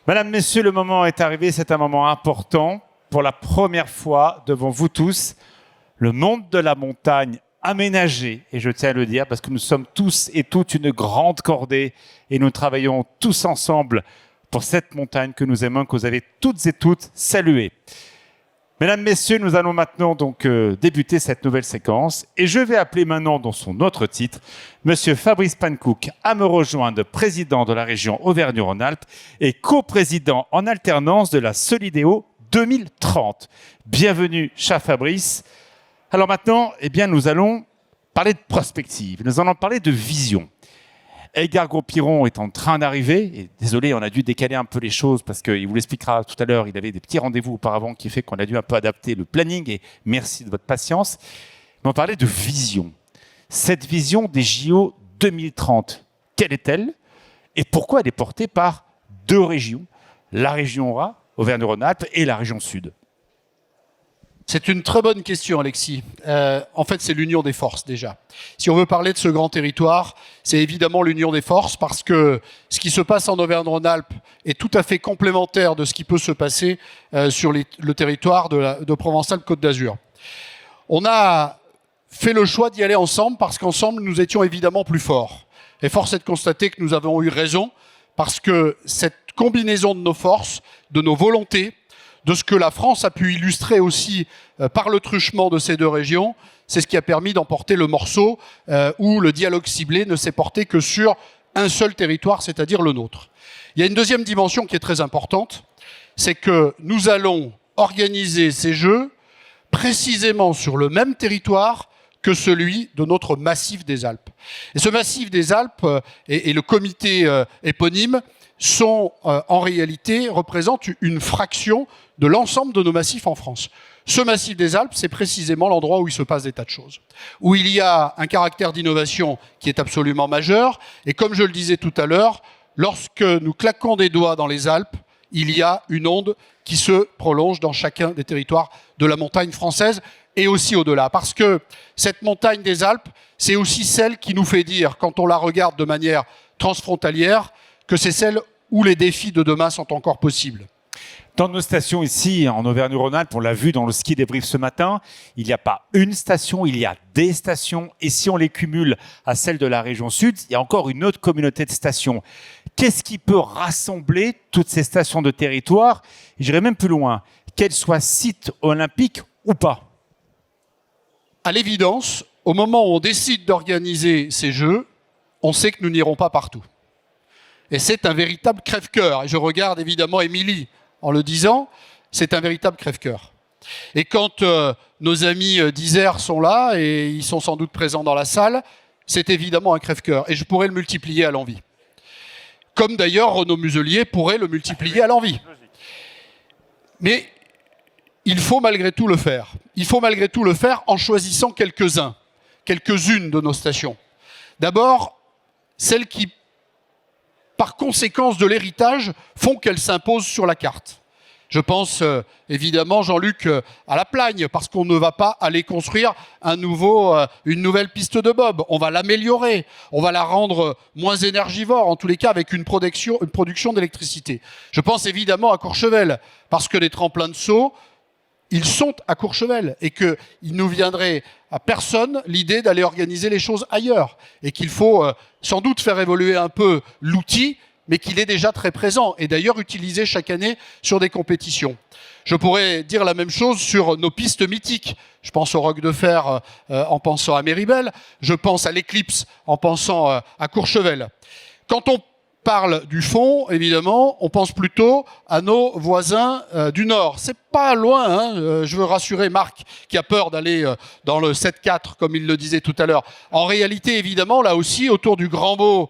Mesdames, Messieurs, le moment est arrivé, c'est un moment important. Pour la première fois, devant vous tous, le monde de la montagne aménagé, et je tiens à le dire, parce que nous sommes tous et toutes une grande cordée, et nous travaillons tous ensemble pour cette montagne que nous aimons, que vous avez toutes et toutes saluée. Mesdames, Messieurs, nous allons maintenant donc débuter cette nouvelle séquence, et je vais appeler maintenant dans son autre titre, Monsieur Fabrice Panckoucke à me rejoindre, président de la région Auvergne-Rhône-Alpes et coprésident en alternance de la Solidéo 2030. Bienvenue, cher Fabrice. Alors maintenant, eh bien, nous allons parler de prospective, nous allons parler de vision. Edgar Gros-Piron est en train d'arriver, et désolé, on a dû décaler un peu les choses parce qu'il vous l'expliquera tout à l'heure, il avait des petits rendez-vous auparavant qui fait qu'on a dû un peu adapter le planning, et merci de votre patience. Mais on parlait de vision. Cette vision des JO 2030, quelle est-elle? Et pourquoi elle est portée par deux régions, la région Auvergne-Rhône-Alpes et la région Sud? C'est une très bonne question, Alexis. En fait, c'est l'union des forces, déjà. Si on veut parler de ce grand territoire, c'est évidemment l'union des forces, parce que ce qui se passe en Auvergne-Rhône-Alpes est tout à fait complémentaire de ce qui peut se passer sur le territoire de Provence-Alpes-Côte d'Azur. On a fait le choix d'y aller ensemble, parce qu'ensemble, nous étions évidemment plus forts. Et force est de constater que nous avons eu raison, parce que cette combinaison de nos forces, de nos volontés, de ce que la France a pu illustrer aussi par le truchement de ces deux régions, c'est ce qui a permis d'emporter le morceau où le dialogue ciblé ne s'est porté que sur un seul territoire, c'est-à-dire le nôtre. Il y a une deuxième dimension qui est très importante, c'est que nous allons organiser ces Jeux précisément sur le même territoire que celui de notre massif des Alpes. Et ce massif des Alpes et le comité éponyme en réalité, représentent une fraction de l'ensemble de nos massifs en France. Ce massif des Alpes, c'est précisément l'endroit où il se passe des tas de choses, où il y a un caractère d'innovation qui est absolument majeur, et comme je le disais tout à l'heure, lorsque nous claquons des doigts dans les Alpes, il y a une onde qui se prolonge dans chacun des territoires de la montagne française, et aussi au-delà. Parce que cette montagne des Alpes, c'est aussi celle qui nous fait dire, quand on la regarde de manière transfrontalière, que c'est celle où les défis de demain sont encore possibles. Dans nos stations ici, en Auvergne-Rhône-Alpes, on l'a vu dans le ski débrief ce matin, il n'y a pas une station, il y a des stations. Et si on les cumule à celles de la région Sud, il y a encore une autre communauté de stations. Qu'est-ce qui peut rassembler toutes ces stations de territoire? J'irai même plus loin, qu'elles soient sites olympiques ou pas. À l'évidence, au moment où on décide d'organiser ces Jeux, on sait que nous n'irons pas partout. Et c'est un véritable crève-cœur. Et je regarde évidemment Émilie en le disant, c'est un véritable crève-cœur. Et quand nos amis d'Isère sont là, et ils sont sans doute présents dans la salle, c'est évidemment un crève-cœur. Et je pourrais le multiplier à l'envi. Comme d'ailleurs Renaud Muselier pourrait le multiplier à l'envi. Mais il faut malgré tout le faire. Il faut malgré tout le faire en choisissant quelques-unes de nos stations. D'abord, celles qui, par conséquence de l'héritage, font qu'elles s'imposent sur la carte. Je pense évidemment, Jean-Luc, à la Plagne, parce qu'on ne va pas aller construire une nouvelle piste de bob. On va l'améliorer, on va la rendre moins énergivore, en tous les cas avec une production d'électricité. Je pense évidemment à Courchevel, parce que les tremplins de saut, ils sont à Courchevel, et qu'il ne viendrait à personne l'idée d'aller organiser les choses ailleurs, et qu'il faut sans doute faire évoluer un peu l'outil, mais qu'il est déjà très présent, et d'ailleurs utilisé chaque année sur des compétitions. Je pourrais dire la même chose sur nos pistes mythiques. Je pense au Roc de Fer en pensant à Méribel, je pense à l'Éclipse en pensant à Courchevel. Quand on parle du fond, évidemment, on pense plutôt à nos voisins du Nord. C'est pas loin, hein, je veux rassurer Marc qui a peur d'aller dans le 7-4, comme il le disait tout à l'heure. En réalité, évidemment, là aussi, autour du Grand Beau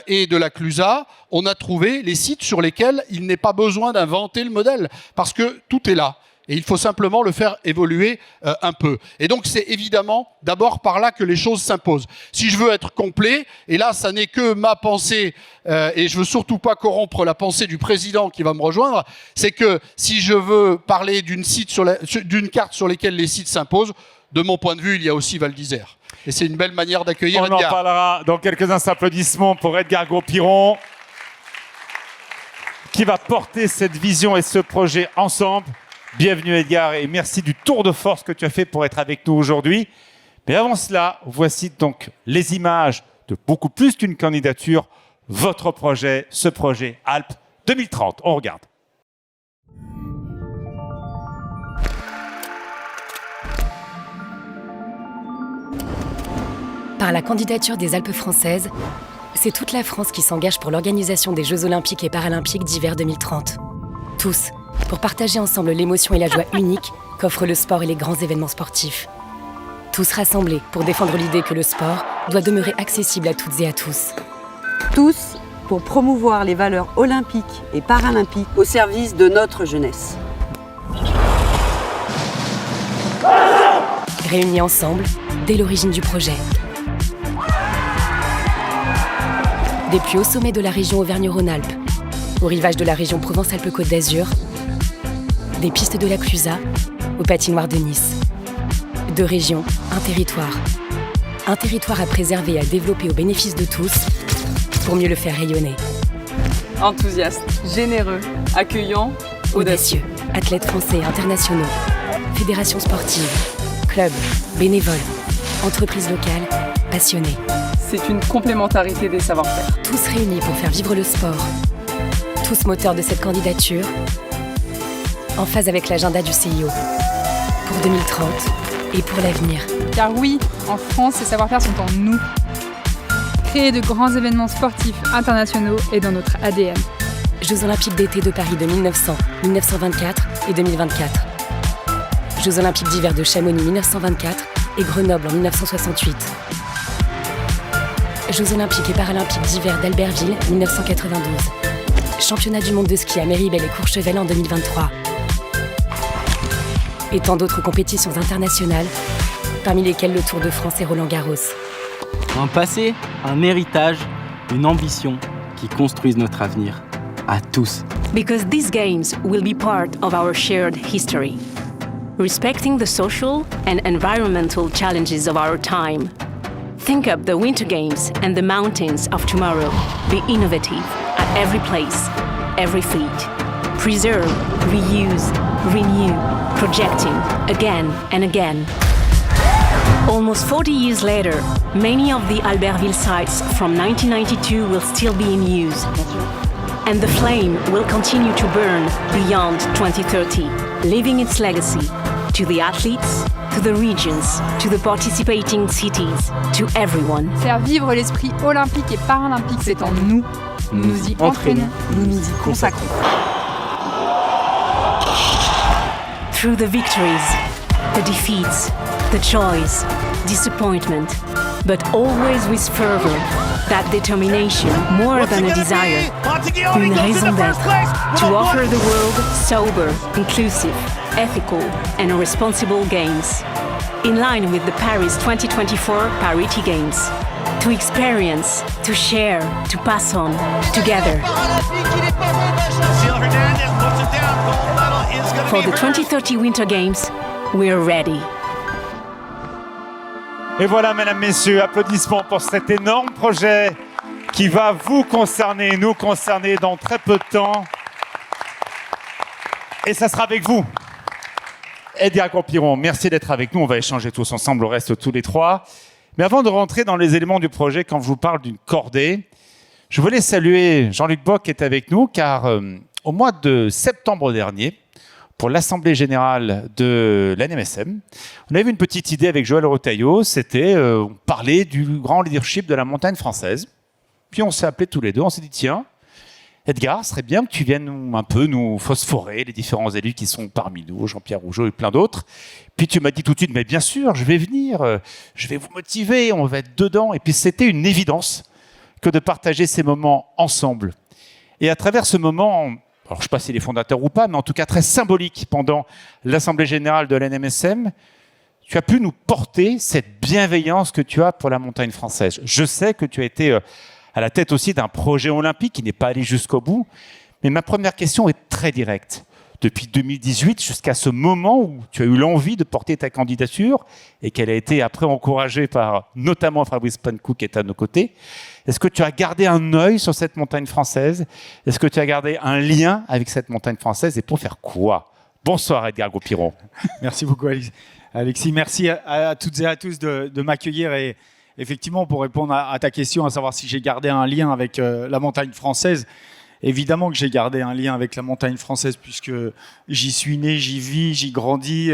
et de la Clusaz, on a trouvé les sites sur lesquels il n'est pas besoin d'inventer le modèle, parce que tout est là. Et il faut simplement le faire évoluer un peu. Et donc, c'est évidemment d'abord par là que les choses s'imposent. Si je veux être complet, et là, ça n'est que ma pensée, et je veux surtout pas corrompre la pensée du président qui va me rejoindre, c'est que si je veux parler d'une carte sur laquelle les sites s'imposent, de mon point de vue, il y a aussi Val d'Isère. Et c'est une belle manière d'accueillir Edgar. On en parlera dans quelques instants. Applaudissements pour Edgar Gros-Piron, qui va porter cette vision et ce projet ensemble. Bienvenue Edgar et merci du tour de force que tu as fait pour être avec nous aujourd'hui. Mais avant cela, voici donc les images de beaucoup plus qu'une candidature, votre projet, ce projet Alpes 2030. On regarde. Par la candidature des Alpes françaises, c'est toute la France qui s'engage pour l'organisation des Jeux Olympiques et Paralympiques d'hiver 2030. Tous, pour partager ensemble l'émotion et la joie unique qu'offrent le sport et les grands événements sportifs. Tous rassemblés pour défendre l'idée que le sport doit demeurer accessible à toutes et à tous. Tous pour promouvoir les valeurs olympiques et paralympiques au service de notre jeunesse. Réunis ensemble dès l'origine du projet. Des plus hauts sommets de la région Auvergne-Rhône-Alpes, au rivage de la région Provence-Alpes-Côte d'Azur, des pistes de la Clusaz aux patinoires de Nice. Deux régions, un territoire. Un territoire à préserver et à développer au bénéfice de tous pour mieux le faire rayonner. Enthousiastes, généreux, accueillants, Audacieux, athlètes français et internationaux, fédérations sportives, clubs, bénévoles, entreprises locales, passionnés. C'est une complémentarité des savoir-faire. Tous réunis pour faire vivre le sport. Tous moteurs de cette candidature, en phase avec l'agenda du CIO. Pour 2030 et pour l'avenir. Car oui, en France, ces savoir-faire sont en nous. Créer de grands événements sportifs internationaux est dans notre ADN. Jeux Olympiques d'été de Paris de 1900, 1924 et 2024. Jeux Olympiques d'hiver de Chamonix 1924 et Grenoble en 1968. Jeux Olympiques et Paralympiques d'hiver d'Albertville 1992. Championnat du monde de ski à Méribel et Courchevel en 2023. Et tant d'autres compétitions internationales, parmi lesquelles le Tour de France et Roland-Garros. Un passé, un héritage, une ambition qui construisent notre avenir. À tous. Because these games will be part of our shared history. Respecting the social and environmental challenges of our time. Think up the Winter Games and the mountains of tomorrow. Be innovative at every place, every fleet. Preserve, reuse, renew, projecting again and again. Almost 40 years later, many of the Albertville sites from 1992 will still be in use. And the flame will continue to burn beyond 2030, leaving its legacy to the athletes, to the regions, to the participating cities, to everyone. Faire vivre l'esprit olympique et paralympique, c'est en nous. Nous nous y entraînons, nous nous y consacrons. Through the victories, the defeats, the joys, disappointment, but always with fervor, that determination, more than a desire, une raison d'être, to offer the world sober, inclusive, ethical and responsible games, in line with the Paris 2024 Parity Games, to experience, to share, to pass on, together. For the 2030 Winter Games, we're ready. Et voilà, mesdames, messieurs, applaudissements pour cet énorme projet qui va vous concerner, nous concerner dans très peu de temps. Et ça sera avec vous. Edgar Campiron, merci d'être avec nous. On va échanger tous ensemble, au reste tous les trois. Mais avant de rentrer dans les éléments du projet, quand je vous parle d'une cordée, je voulais saluer Jean-Luc Bock qui est avec nous, car au mois de septembre dernier, pour l'Assemblée Générale de l'ANMSM, on avait une petite idée avec Joël Retailleau, c'était on parlait du grand leadership de la montagne française. Puis on s'est appelés tous les deux, on s'est dit tiens, Edgar, ce serait bien que tu viennes un peu nous phosphorer les différents élus qui sont parmi nous, Jean-Pierre Rougeau et plein d'autres. Puis tu m'as dit tout de suite, mais bien sûr, je vais venir, je vais vous motiver, on va être dedans. Et puis c'était une évidence que de partager ces moments ensemble. Et à travers ce moment, alors je ne sais pas si les fondateurs ou pas, mais en tout cas très symbolique pendant l'Assemblée Générale de l'ANMSM, tu as pu nous porter cette bienveillance que tu as pour la montagne française. Je sais que tu as été à la tête aussi d'un projet olympique qui n'est pas allé jusqu'au bout, mais ma première question est très directe. depuis 2018 jusqu'à ce moment où tu as eu l'envie de porter ta candidature et qu'elle a été après encouragée par notamment Fabrice Pankow qui est à nos côtés. Est-ce que tu as gardé un œil sur cette montagne française? Est-ce que tu as gardé un lien avec cette montagne française et pour faire quoi? Bonsoir Edgar Gros-Piron. Merci beaucoup Alexis. Merci à toutes et à tous de m'accueillir et effectivement pour répondre à ta question, à savoir si j'ai gardé un lien avec la montagne française. Évidemment que j'ai gardé un lien avec la montagne française puisque j'y suis né, j'y vis, j'y grandis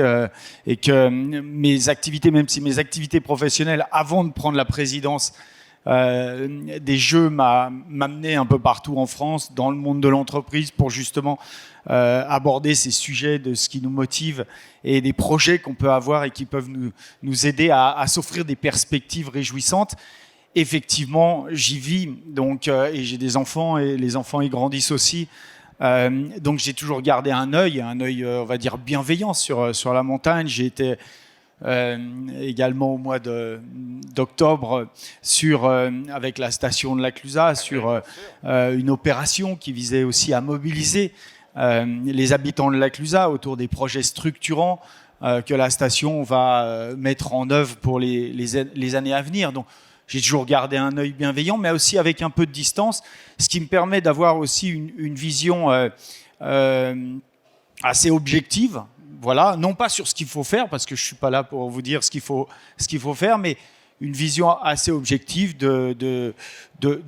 et que mes activités, même si mes activités professionnelles avant de prendre la présidence des Jeux m'amenaient un peu partout en France, dans le monde de l'entreprise pour justement aborder ces sujets de ce qui nous motive et des projets qu'on peut avoir et qui peuvent nous aider à s'offrir des perspectives réjouissantes. Effectivement, j'y vis, donc, et j'ai des enfants, et les enfants y grandissent aussi. Donc j'ai toujours gardé un œil, on va dire, bienveillant sur la montagne. J'ai été également au mois d'octobre avec la station de la Clusaz sur une opération qui visait aussi à mobiliser les habitants de la Clusaz autour des projets structurants que la station va mettre en œuvre pour les années à venir. Donc, j'ai toujours gardé un œil bienveillant, mais aussi avec un peu de distance, ce qui me permet d'avoir aussi une vision assez objective. Voilà, non pas sur ce qu'il faut faire, parce que je ne suis pas là pour vous dire ce qu'il faut faire, mais une vision assez objective de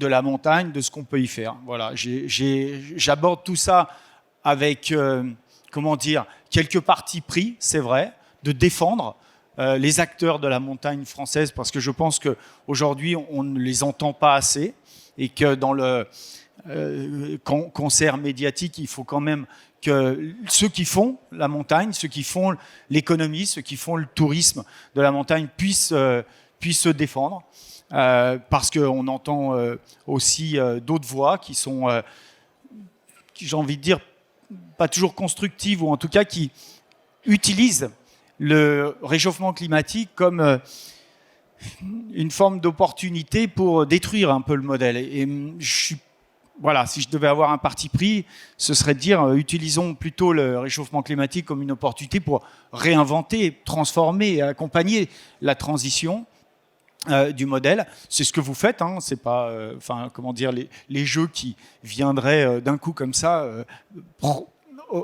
la montagne, de ce qu'on peut y faire. Voilà, j'aborde tout ça avec, quelques partis pris, c'est vrai, de défendre les acteurs de la montagne française, parce que je pense qu'aujourd'hui, on ne les entend pas assez, et que dans le concert médiatique, il faut quand même que ceux qui font la montagne, ceux qui font l'économie, ceux qui font le tourisme de la montagne puissent se défendre, parce qu'on entend aussi d'autres voix qui sont, j'ai envie de dire, pas toujours constructives, ou en tout cas qui utilisent le réchauffement climatique comme une forme d'opportunité pour détruire un peu le modèle. Et voilà, si je devais avoir un parti pris, ce serait de dire utilisons plutôt le réchauffement climatique comme une opportunité pour réinventer, transformer et accompagner la transition du modèle. C'est ce que vous faites, hein. C'est pas, les jeux qui viendraient d'un coup comme ça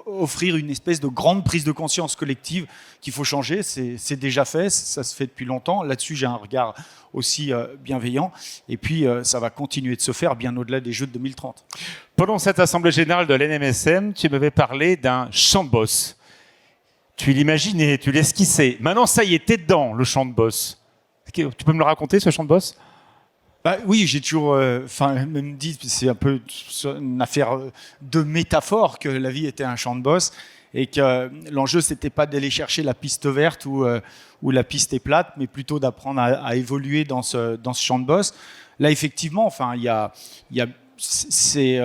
offrir une espèce de grande prise de conscience collective qu'il faut changer. C'est déjà fait, ça se fait depuis longtemps. Là-dessus, j'ai un regard aussi bienveillant. Et puis, ça va continuer de se faire bien au-delà des Jeux de 2030. Pendant cette Assemblée Générale de l'NMSM, tu m'avais parlé d'un champ de boss. Tu l'imaginais, tu l'esquissais. Maintenant, ça y est, t'es dedans, le champ de boss. Tu peux me le raconter, ce champ de boss ? Oui, j'ai toujours même dit, c'est un peu une affaire de métaphore, que la vie était un champ de boss et que l'enjeu, c'était pas d'aller chercher la piste verte où la piste est plate, mais plutôt d'apprendre à évoluer dans ce champ de boss. Là, effectivement, c'est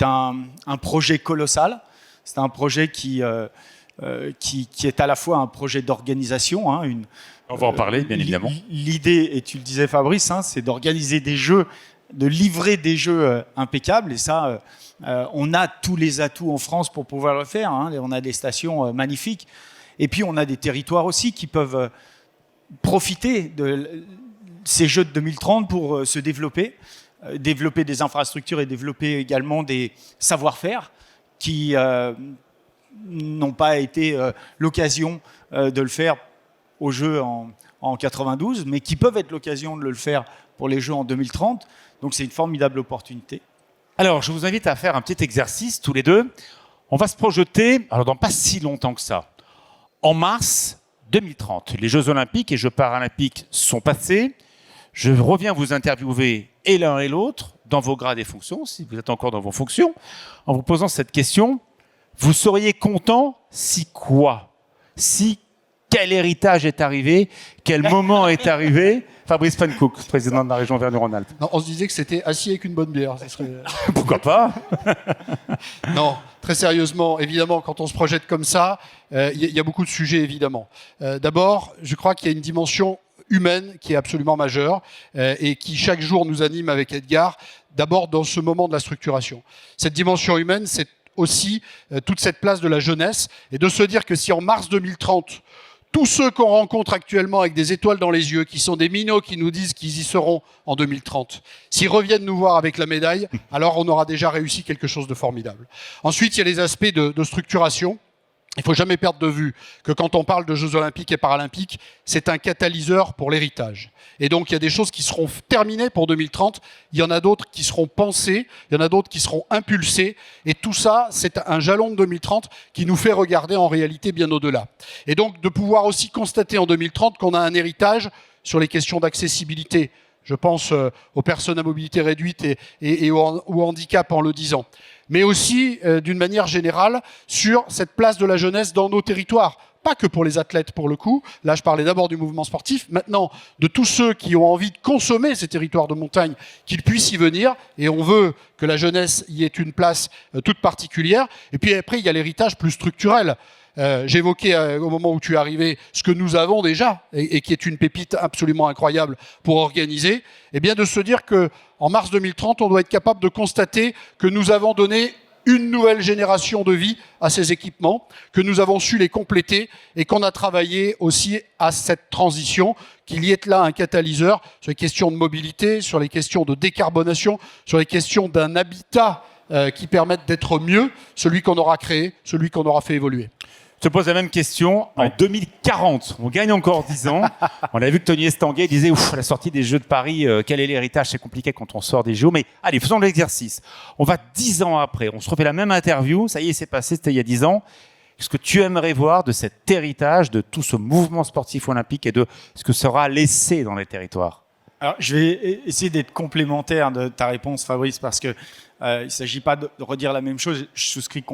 un projet colossal. C'est un projet qui est à la fois un projet d'organisation, hein, on va en parler, bien évidemment. L'idée, et tu le disais Fabrice, hein, c'est d'organiser des jeux, de livrer des jeux impeccables. Et ça, on a tous les atouts en France pour pouvoir le faire, hein. On a des stations magnifiques. Et puis, on a des territoires aussi qui peuvent profiter de ces jeux de 2030 pour se développer des infrastructures et développer également des savoir-faire qui n'ont pas été l'occasion de le faire aux Jeux en 92, mais qui peuvent être l'occasion de le faire pour les Jeux en 2030. Donc c'est une formidable opportunité. Alors, je vous invite à faire un petit exercice, tous les deux. On va se projeter, alors dans pas si longtemps que ça, en mars 2030. Les Jeux Olympiques et Jeux Paralympiques sont passés. Je reviens vous interviewer et l'un et l'autre dans vos grades et fonctions, si vous êtes encore dans vos fonctions, en vous posant cette question. Vous seriez content si quoi ? Si quel héritage est arrivé ? Quel moment est arrivé ? Fabrice Pankow, président de la région Auvergne-Rhône-Alpes. Non, on se disait que c'était assis avec une bonne bière. Ça serait... Pourquoi pas ? Non, très sérieusement, évidemment, quand on se projette comme ça, y a beaucoup de sujets, évidemment. D'abord, je crois qu'il y a une dimension humaine qui est absolument majeure et qui, chaque jour, nous anime avec Edgar, d'abord dans ce moment de la structuration. Cette dimension humaine, c'est aussi toute cette place de la jeunesse et de se dire que si en mars 2030, tous ceux qu'on rencontre actuellement avec des étoiles dans les yeux, qui sont des minots qui nous disent qu'ils y seront en 2030, s'ils reviennent nous voir avec la médaille, alors on aura déjà réussi quelque chose de formidable. Ensuite, il y a les aspects de structuration. Il ne faut jamais perdre de vue que quand on parle de Jeux Olympiques et Paralympiques, c'est un catalyseur pour l'héritage. Et donc, il y a des choses qui seront terminées pour 2030, il y en a d'autres qui seront pensées, il y en a d'autres qui seront impulsées. Et tout ça, c'est un jalon de 2030 qui nous fait regarder en réalité bien au-delà. Et donc, de pouvoir aussi constater en 2030 qu'on a un héritage sur les questions d'accessibilité. Je pense aux personnes à mobilité réduite et au handicap en le disant. Mais aussi, d'une manière générale, sur cette place de la jeunesse dans nos territoires. Pas que pour les athlètes, pour le coup. Là, je parlais d'abord du mouvement sportif. Maintenant, de tous ceux qui ont envie de consommer ces territoires de montagne, qu'ils puissent y venir. Et on veut que la jeunesse y ait une place toute particulière. Et puis après, il y a l'héritage plus structurel. J'évoquais au moment où tu es arrivé ce que nous avons déjà et qui est une pépite absolument incroyable pour organiser, et bien de se dire que en mars 2030, on doit être capable de constater que nous avons donné une nouvelle génération de vie à ces équipements, que nous avons su les compléter et qu'on a travaillé aussi à cette transition, qu'il y ait là un catalyseur sur les questions de mobilité, sur les questions de décarbonation, sur les questions d'un habitat qui permette d'être mieux, celui qu'on aura créé, celui qu'on aura fait évoluer. Je te pose la même question. En 2040, on gagne encore 10 ans. On a vu que Tony Estanguet disait, à la sortie des Jeux de Paris, quel est l'héritage? C'est compliqué quand on sort des Jeux. Mais allez, faisons l'exercice. On va 10 ans après. On se refait la même interview. Ça y est, c'est passé, c'était il y a 10 ans. Qu'est-ce que tu aimerais voir de cet héritage, de tout ce mouvement sportif olympique et de ce que sera laissé dans les territoires? Alors, je vais essayer d'être complémentaire de ta réponse, Fabrice, parce que il ne s'agit pas de redire la même chose. Je souscris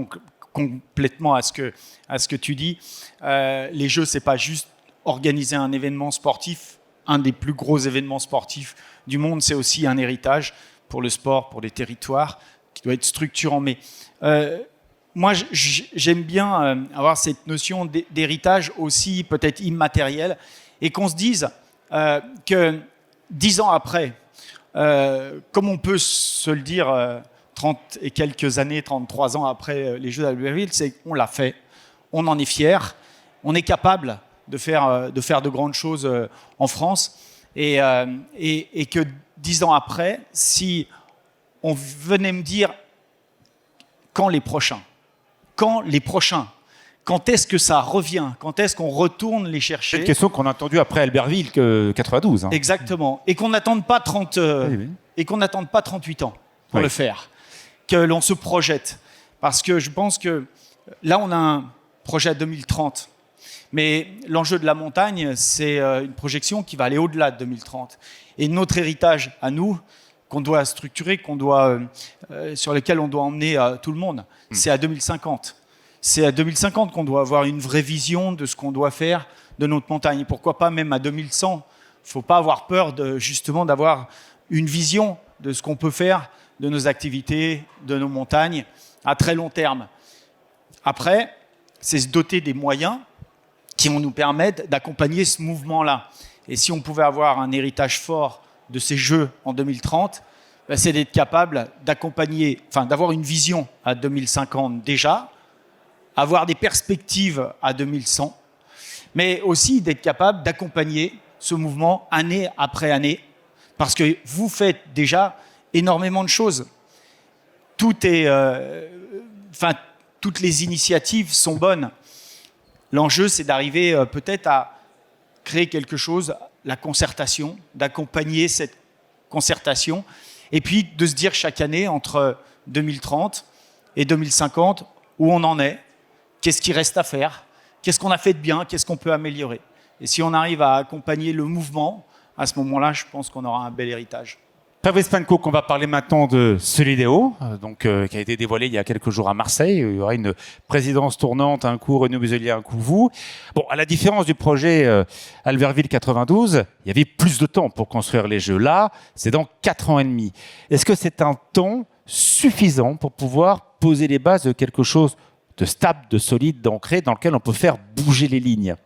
complètement à ce que tu dis. Les Jeux, c'est pas juste organiser un événement sportif, un des plus gros événements sportifs du monde, c'est aussi un héritage pour le sport, pour les territoires, qui doit être structurant. Mais moi, j'aime bien avoir cette notion d'héritage aussi peut-être immatériel, et qu'on se dise que 10 ans après, comme on peut se le dire 30 et quelques années, 33 ans après les Jeux d'Albertville, c'est qu'on l'a fait, on en est fier, on est capable de faire de grandes choses en France, et que 10 ans après, si on venait me dire quand les prochains, quand est-ce que ça revient, quand est-ce qu'on retourne les chercher? C'est une question qu'on a entendue après Albertville que 92. Hein. Exactement, et qu'on n'attende pas 38 ans pour le faire, que l'on se projette, parce que je pense que là on a un projet à 2030, mais l'enjeu de la montagne, c'est une projection qui va aller au-delà de 2030, et notre héritage à nous, qu'on doit structurer, sur lequel on doit emmener tout le monde, c'est à 2050. C'est à 2050 qu'on doit avoir une vraie vision de ce qu'on doit faire de notre montagne. Et pourquoi pas même à 2100. Il ne faut pas avoir peur justement d'avoir une vision de ce qu'on peut faire de nos activités, de nos montagnes, à très long terme. Après, c'est se doter des moyens qui vont nous permettre d'accompagner ce mouvement-là. Et si on pouvait avoir un héritage fort de ces Jeux en 2030, c'est d'être capable d'accompagner, d'avoir une vision à 2050 déjà, avoir des perspectives à 2100, mais aussi d'être capable d'accompagner ce mouvement année après année, parce que vous faites déjà énormément de choses. Toutes les initiatives sont bonnes. L'enjeu, c'est d'arriver peut-être à créer quelque chose, la concertation, d'accompagner cette concertation, et puis de se dire chaque année, entre 2030 et 2050, où on en est, qu'est-ce qui reste à faire, qu'est-ce qu'on a fait de bien, qu'est-ce qu'on peut améliorer. Et si on arrive à accompagner le mouvement, à ce moment-là, je pense qu'on aura un bel héritage. Fabrice Pankow, on va parler maintenant de Solideo, qui a été dévoilé il y a quelques jours à Marseille. Il y aura une présidence tournante, un coup Renaud Muselier, un coup vous. Bon, à la différence du projet Albertville 92, il y avait plus de temps pour construire les Jeux. Là, c'est dans 4 ans et demi. Est-ce que c'est un temps suffisant pour pouvoir poser les bases de quelque chose de stable, de solide, d'ancré, dans lequel on peut faire bouger les lignes?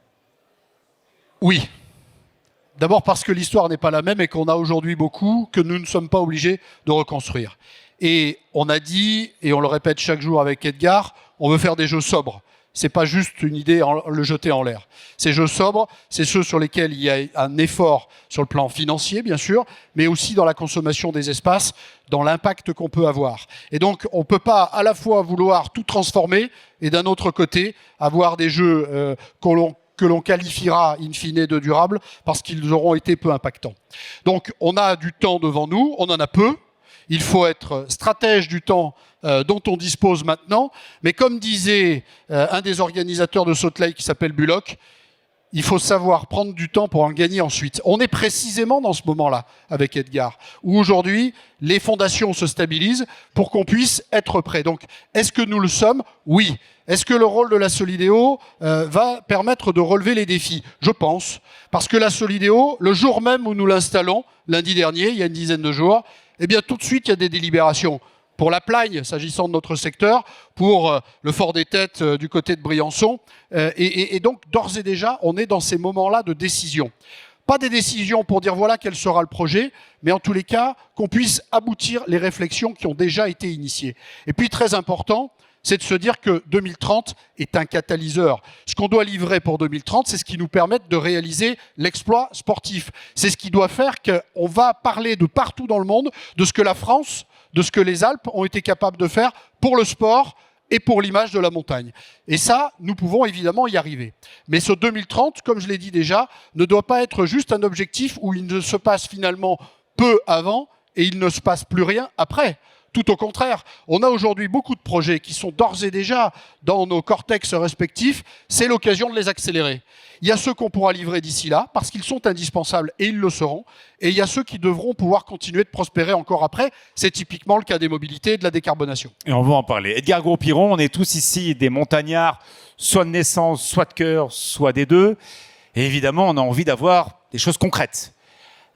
Oui. D'abord parce que l'histoire n'est pas la même et qu'on a aujourd'hui beaucoup que nous ne sommes pas obligés de reconstruire. Et on a dit, et on le répète chaque jour avec Edgar, on veut faire des jeux sobres. C'est pas juste une idée, le jeter en l'air. Ces jeux sobres, c'est ceux sur lesquels il y a un effort sur le plan financier, bien sûr, mais aussi dans la consommation des espaces, dans l'impact qu'on peut avoir. Et donc, on peut pas à la fois vouloir tout transformer et d'un autre côté, avoir des jeux que l'on qualifiera in fine de durables parce qu'ils auront été peu impactants. Donc, on a du temps devant nous, on en a peu. Il faut être stratège du temps dont on dispose maintenant. Mais comme disait un des organisateurs de Salt Lake qui s'appelle Bullock, il faut savoir prendre du temps pour en gagner ensuite. On est précisément dans ce moment-là avec Edgar, où aujourd'hui, les fondations se stabilisent pour qu'on puisse être prêt. Donc, est-ce que nous le sommes ? Oui. Est-ce que le rôle de la Solideo va permettre de relever les défis ? Je pense. Parce que la Solideo, le jour même où nous l'installons, lundi dernier, il y a une dizaine de jours, eh bien, tout de suite, il y a des délibérations. Pour la Plagne, s'agissant de notre secteur, pour le Fort des Têtes du côté de Briançon. Et donc, d'ores et déjà, on est dans ces moments-là de décision. Pas des décisions pour dire voilà quel sera le projet, mais en tous les cas, qu'on puisse aboutir les réflexions qui ont déjà été initiées. Et puis, très important, c'est de se dire que 2030 est un catalyseur. Ce qu'on doit livrer pour 2030, c'est ce qui nous permet de réaliser l'exploit sportif. C'est ce qui doit faire qu'on va parler de partout dans le monde de ce que la France, de ce que les Alpes ont été capables de faire pour le sport et pour l'image de la montagne. Et ça, nous pouvons évidemment y arriver. Mais ce 2030, comme je l'ai dit déjà, ne doit pas être juste un objectif où il ne se passe finalement peu avant et il ne se passe plus rien après. Tout au contraire, on a aujourd'hui beaucoup de projets qui sont d'ores et déjà dans nos cortex respectifs. C'est l'occasion de les accélérer. Il y a ceux qu'on pourra livrer d'ici là, parce qu'ils sont indispensables et ils le seront. Et il y a ceux qui devront pouvoir continuer de prospérer encore après. C'est typiquement le cas des mobilités et de la décarbonation. Et on va en parler. Edgar Gros-Piron, on est tous ici des montagnards, soit de naissance, soit de cœur, soit des deux. Et évidemment, on a envie d'avoir des choses concrètes.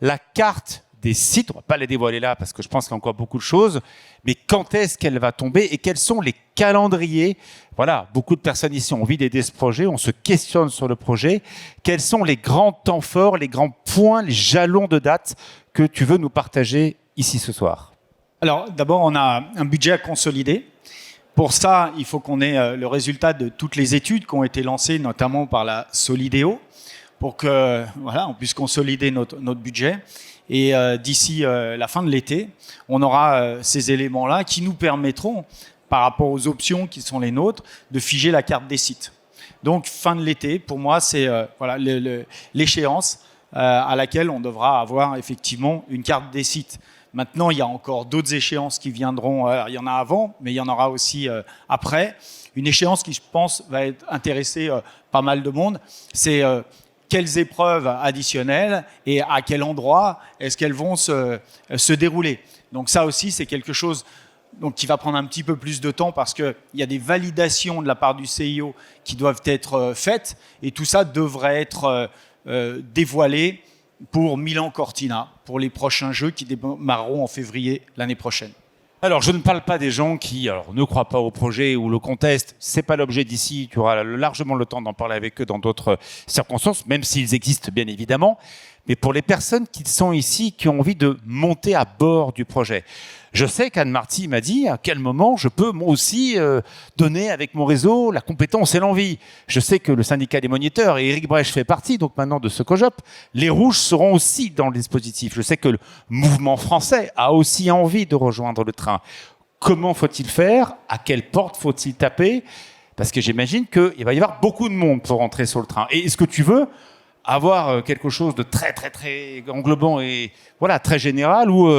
La carte des sites, on ne va pas les dévoiler là parce que je pense qu'il y a encore beaucoup de choses, mais quand est-ce qu'elle va tomber et quels sont les calendriers ? Voilà, beaucoup de personnes ici ont envie d'aider ce projet, on se questionne sur le projet. Quels sont les grands temps forts, les grands points, les jalons de date que tu veux nous partager ici ce soir ? Alors d'abord, on a un budget à consolider. Pour ça, il faut qu'on ait le résultat de toutes les études qui ont été lancées, notamment par la Solideo, pour que voilà, on puisse consolider notre budget. Et d'ici la fin de l'été, on aura ces éléments-là qui nous permettront, par rapport aux options qui sont les nôtres, de figer la carte des sites. Donc, fin de l'été, pour moi, c'est voilà, l'échéance à laquelle on devra avoir effectivement une carte des sites. Maintenant, il y a encore d'autres échéances qui viendront. Il y en a avant, mais il y en aura aussi après. Une échéance qui, je pense, va intéresser pas mal de monde, c'est quelles épreuves additionnelles et à quel endroit est-ce qu'elles vont se dérouler. Donc ça aussi, c'est quelque chose qui va prendre un petit peu plus de temps parce qu'il y a des validations de la part du CIO qui doivent être faites et tout ça devrait être dévoilé pour Milan-Cortina, pour les prochains Jeux qui démarreront en février l'année prochaine. Alors, je ne parle pas des gens qui ne croient pas au projet ou le contestent. Ce n'est pas l'objet d'ici. Tu auras largement le temps d'en parler avec eux dans d'autres circonstances, même s'ils existent bien évidemment. Mais pour les personnes qui sont ici, qui ont envie de monter à bord du projet. Je sais qu'Anne-Marty m'a dit à quel moment je peux moi aussi donner avec mon réseau la compétence et l'envie. Je sais que le syndicat des moniteurs, et Éric Brèche fait partie donc maintenant de ce COJOP, les rouges seront aussi dans le dispositif. Je sais que le mouvement français a aussi envie de rejoindre le train. Comment faut-il faire ? À quelle porte faut-il taper ? Parce que j'imagine qu'il va y avoir beaucoup de monde pour rentrer sur le train. Et est-ce que tu veux avoir quelque chose de très très très englobant et voilà très général où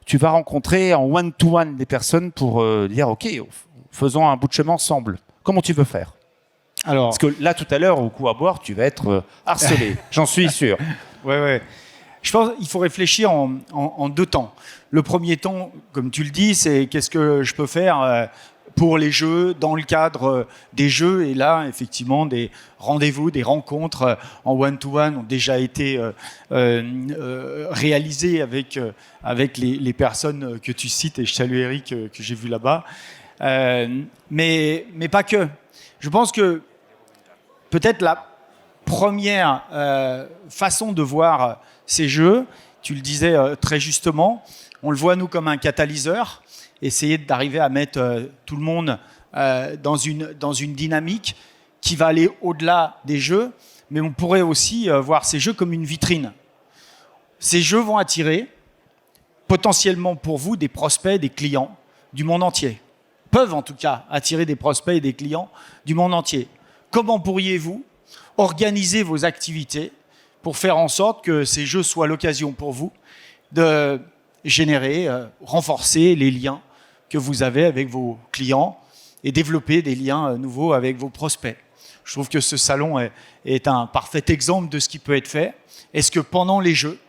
tu vas rencontrer en one-to-one des personnes pour dire ok, faisons un bout de chemin ensemble. Comment tu veux faire ? Alors, parce que là tout à l'heure au coup à boire tu vas être harcelé, j'en suis sûr. Ouais. Je pense qu'il faut réfléchir en deux temps. Le premier temps, comme tu le dis, c'est qu'est-ce que je peux faire pour les Jeux, dans le cadre des Jeux. Et là, effectivement, des rendez-vous, des rencontres en one-to-one ont déjà été réalisées avec les personnes que tu cites. Et je salue Eric, que j'ai vu là-bas. Mais pas que. Je pense que peut-être la première façon de voir ces Jeux, tu le disais très justement, on le voit nous comme un catalyseur. essayer d'arriver à mettre tout le monde dans une dynamique qui va aller au-delà des jeux, mais on pourrait aussi voir ces jeux comme une vitrine. Ces jeux vont attirer potentiellement pour vous des prospects, des clients du monde entier. Peuvent en tout cas attirer des prospects et des clients du monde entier. Comment pourriez-vous organiser vos activités pour faire en sorte que ces jeux soient l'occasion pour vous de générer, renforcer les liens que vous avez avec vos clients et développer des liens nouveaux avec vos prospects? Je trouve que ce salon est un parfait exemple de ce qui peut être fait. Est-ce que pendant les jeux,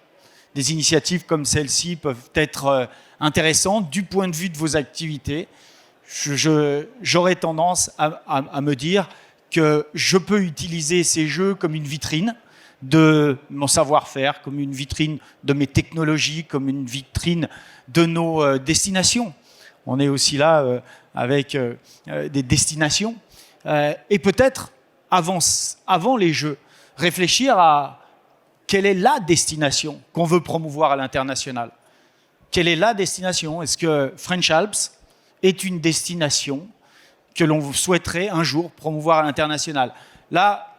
des initiatives comme celle-ci peuvent être intéressantes du point de vue de vos activités? J'aurais tendance à me dire que je peux utiliser ces jeux comme une vitrine de mon savoir-faire, comme une vitrine de mes technologies, comme une vitrine de nos destinations. On est aussi là avec des destinations. Et peut-être, avant les jeux, réfléchir à quelle est la destination qu'on veut promouvoir à l'international. Quelle est la destination? Est-ce que French Alps est une destination que l'on souhaiterait un jour promouvoir à l'international? Là,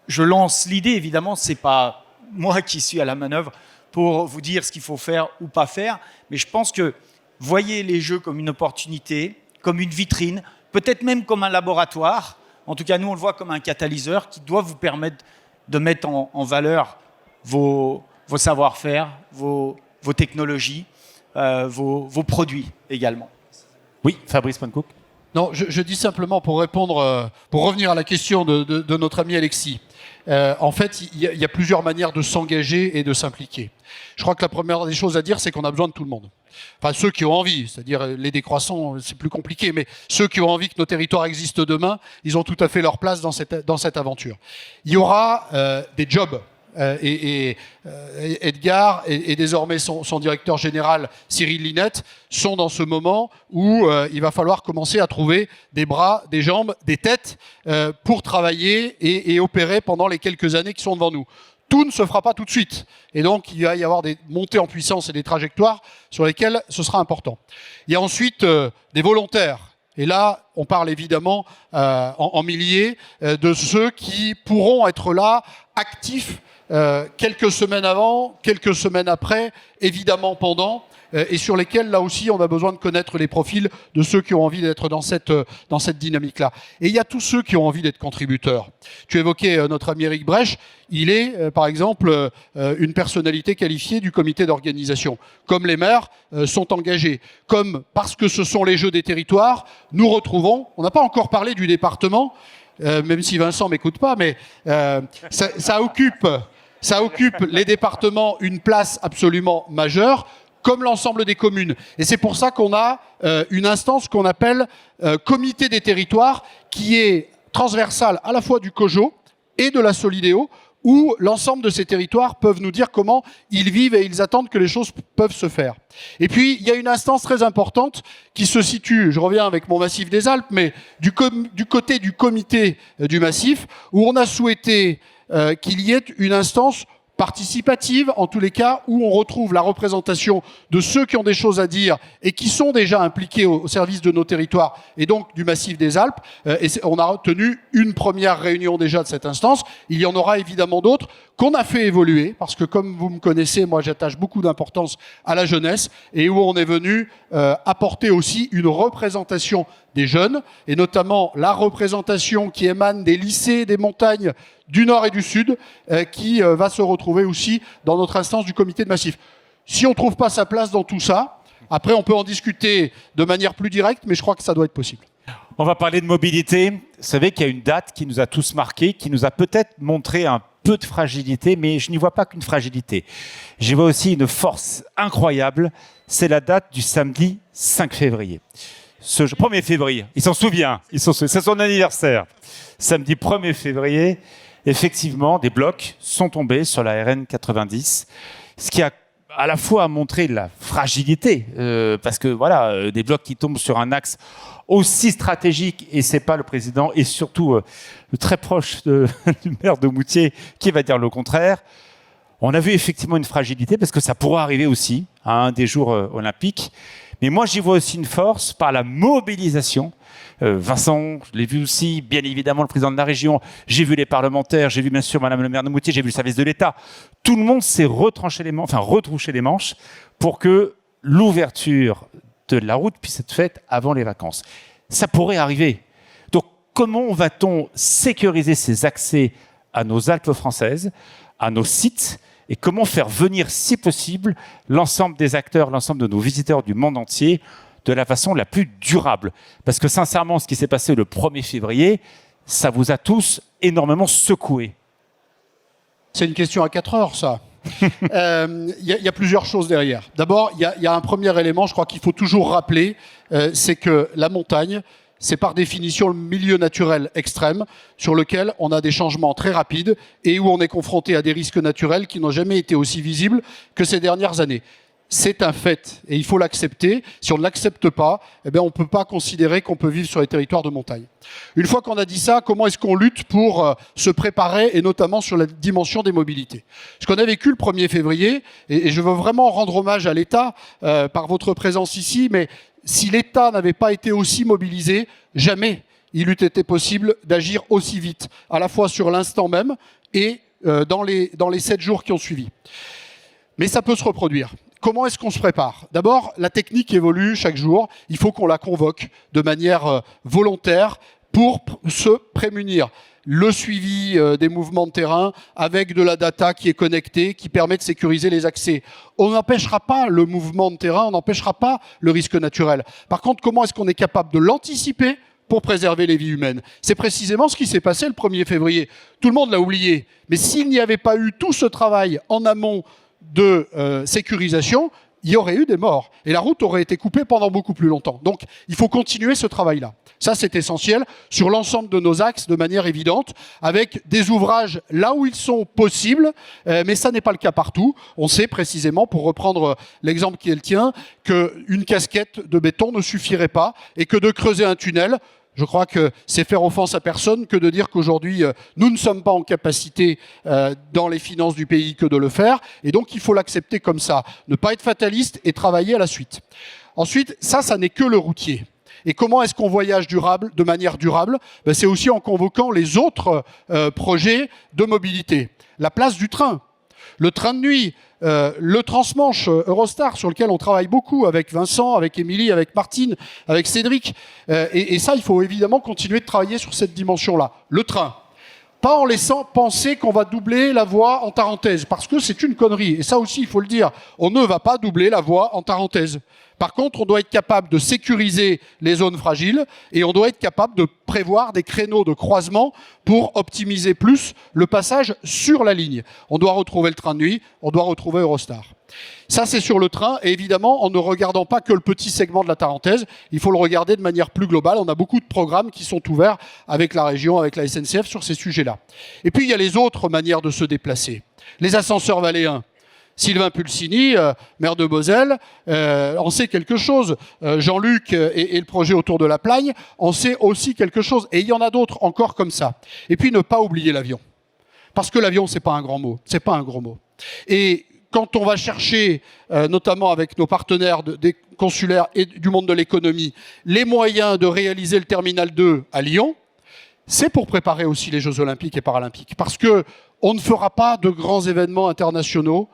je lance l'idée, évidemment, ce n'est pas moi qui suis à la manœuvre pour vous dire ce qu'il faut faire ou pas faire, mais je pense que voyez les jeux comme une opportunité, comme une vitrine, peut-être même comme un laboratoire. En tout cas, nous, on le voit comme un catalyseur qui doit vous permettre de mettre en valeur vos savoir-faire, vos technologies, vos produits également. Oui, Fabrice Poincook. Non, je dis simplement pour répondre, pour revenir à la question de notre ami Alexis. En fait, il y a plusieurs manières de s'engager et de s'impliquer. Je crois que la première des choses à dire, c'est qu'on a besoin de tout le monde. Enfin, ceux qui ont envie, c'est-à-dire les décroissants, c'est plus compliqué, mais ceux qui ont envie que nos territoires existent demain, ils ont tout à fait leur place dans cette aventure. Il y aura des jobs. Edgar et désormais son directeur général Cyril Linette sont dans ce moment où il va falloir commencer à trouver des bras, des jambes, des têtes pour travailler et opérer pendant les quelques années qui sont devant nous. Tout ne se fera pas tout de suite. Et donc, il va y avoir des montées en puissance et des trajectoires sur lesquelles ce sera important. Il y a ensuite des volontaires. Et là, on parle évidemment en milliers de ceux qui pourront être là, actifs, quelques semaines avant, quelques semaines après, évidemment pendant, et sur lesquels, là aussi, on a besoin de connaître les profils de ceux qui ont envie d'être dans cette dynamique-là. Et il y a tous ceux qui ont envie d'être contributeurs. Tu évoquais notre ami Eric Brèche, il est, par exemple, une personnalité qualifiée du comité d'organisation. Comme les maires sont engagés, comme parce que ce sont les jeux des territoires, nous retrouvons, on n'a pas encore parlé du département, même si Vincent m'écoute pas, mais ça occupe les départements une place absolument majeure, comme l'ensemble des communes. Et c'est pour ça qu'on a une instance qu'on appelle comité des territoires, qui est transversale à la fois du COJO et de la Solidéo, où l'ensemble de ces territoires peuvent nous dire comment ils vivent et ils attendent que les choses peuvent se faire. Et puis, il y a une instance très importante qui se situe, je reviens avec mon massif des Alpes, mais du côté du comité du massif, où on a souhaité qu'il y ait une instance participative, en tous les cas, où on retrouve la représentation de ceux qui ont des choses à dire et qui sont déjà impliqués au service de nos territoires et donc du massif des Alpes. Et on a tenu une première réunion déjà de cette instance. Il y en aura évidemment d'autres qu'on a fait évoluer, parce que comme vous me connaissez, moi j'attache beaucoup d'importance à la jeunesse, et où on est venu apporter aussi une représentation des jeunes, et notamment la représentation qui émane des lycées des montagnes du Nord et du Sud, qui va se retrouver aussi dans notre instance du comité de massif. Si on ne trouve pas sa place dans tout ça, après on peut en discuter de manière plus directe, mais je crois que ça doit être possible. On va parler de mobilité. Vous savez qu'il y a une date qui nous a tous marqués, qui nous a peut-être montré un peu de fragilité, mais je n'y vois pas qu'une fragilité. J'y vois aussi une force incroyable. C'est la date du samedi 5 février. Ce 1er février, il s'en souvient, c'est son anniversaire. Samedi 1er février, effectivement, des blocs sont tombés sur la RN 90, ce qui a à la fois montré la fragilité, parce que voilà, des blocs qui tombent sur un axe aussi stratégique, et c'est pas le président, et surtout le très proche du maire de Moutier qui va dire le contraire. On a vu effectivement une fragilité parce que ça pourrait arriver aussi à un des jours olympiques. Mais moi, j'y vois aussi une force par la mobilisation. Vincent, je l'ai vu aussi, bien évidemment, le président de la région. J'ai vu les parlementaires, j'ai vu bien sûr Madame le maire de Moutier, j'ai vu le service de l'État. Tout le monde s'est retrouché les manches pour que l'ouverture de la route puisse être faite avant les vacances. Ça pourrait arriver. Donc, comment va-t-on sécuriser ces accès à nos Alpes françaises, à nos sites, et comment faire venir, si possible, l'ensemble des acteurs, l'ensemble de nos visiteurs du monde entier de la façon la plus durable. Parce que sincèrement, ce qui s'est passé le 1er février, ça vous a tous énormément secoué. C'est une question à 4 heures, ça. Il y a plusieurs choses derrière. D'abord, il y a un premier élément, je crois qu'il faut toujours rappeler, c'est que la montagne, c'est par définition le milieu naturel extrême sur lequel on a des changements très rapides et où on est confronté à des risques naturels qui n'ont jamais été aussi visibles que ces dernières années. C'est un fait et il faut l'accepter. Si on ne l'accepte pas, eh bien on ne peut pas considérer qu'on peut vivre sur les territoires de montagne. Une fois qu'on a dit ça, comment est-ce qu'on lutte pour se préparer et notamment sur la dimension des mobilités? Ce qu'on a vécu le 1er février, et je veux vraiment rendre hommage à l'État par votre présence ici, mais si l'État n'avait pas été aussi mobilisé, jamais il eût été possible d'agir aussi vite, à la fois sur l'instant même et dans les 7 jours qui ont suivi. Mais ça peut se reproduire. Comment est-ce qu'on se prépare? D'abord, la technique évolue chaque jour. Il faut qu'on la convoque de manière volontaire pour se prémunir. Le suivi des mouvements de terrain avec de la data qui est connectée, qui permet de sécuriser les accès. On n'empêchera pas le mouvement de terrain, on n'empêchera pas le risque naturel. Par contre, comment est-ce qu'on est capable de l'anticiper pour préserver les vies humaines? C'est précisément ce qui s'est passé le 1er février. Tout le monde l'a oublié. Mais s'il n'y avait pas eu tout ce travail en amont de sécurisation, il y aurait eu des morts. Et la route aurait été coupée pendant beaucoup plus longtemps. Donc, il faut continuer ce travail-là. Ça, c'est essentiel sur l'ensemble de nos axes de manière évidente, avec des ouvrages là où ils sont possibles, mais ça n'est pas le cas partout. On sait précisément, pour reprendre l'exemple qui est le tien, qu'une casquette de béton ne suffirait pas et que de creuser un tunnel, je crois que c'est faire offense à personne que de dire qu'aujourd'hui, nous ne sommes pas en capacité dans les finances du pays que de le faire. Et donc, il faut l'accepter comme ça. Ne pas être fataliste et travailler à la suite. Ensuite, ça n'est que le routier. Et comment est-ce qu'on voyage durable, de manière durable? C'est aussi en convoquant les autres projets de mobilité. La place du train, le train de nuit, le transmanche Eurostar sur lequel on travaille beaucoup avec Vincent, avec Émilie, avec Martine, avec Cédric. Et ça, il faut évidemment continuer de travailler sur cette dimension-là. Le train. Pas en laissant penser qu'on va doubler la voie en Tarentaise, parce que c'est une connerie. Et ça aussi, il faut le dire. On ne va pas doubler la voie en Tarentaise. Par contre, on doit être capable de sécuriser les zones fragiles et on doit être capable de prévoir des créneaux de croisement pour optimiser plus le passage sur la ligne. On doit retrouver le train de nuit, on doit retrouver Eurostar. Ça, c'est sur le train, et évidemment, en ne regardant pas que le petit segment de la Tarentaise, il faut le regarder de manière plus globale. On a beaucoup de programmes qui sont ouverts avec la région, avec la SNCF sur ces sujets-là. Et puis, il y a les autres manières de se déplacer. Les ascenseurs valléens. Sylvain Pulsini, maire de Moselle, en sait quelque chose. Jean-Luc et le projet autour de la Plagne en sait aussi quelque chose. Et il y en a d'autres encore comme ça. Et puis, ne pas oublier l'avion. Parce que l'avion, c'est pas un grand mot. C'est pas un gros mot. Et quand on va chercher, notamment avec nos partenaires des consulaires et du monde de l'économie, les moyens de réaliser le terminal 2 à Lyon, c'est pour préparer aussi les Jeux Olympiques et Paralympiques. Parce que on ne fera pas de grands événements internationaux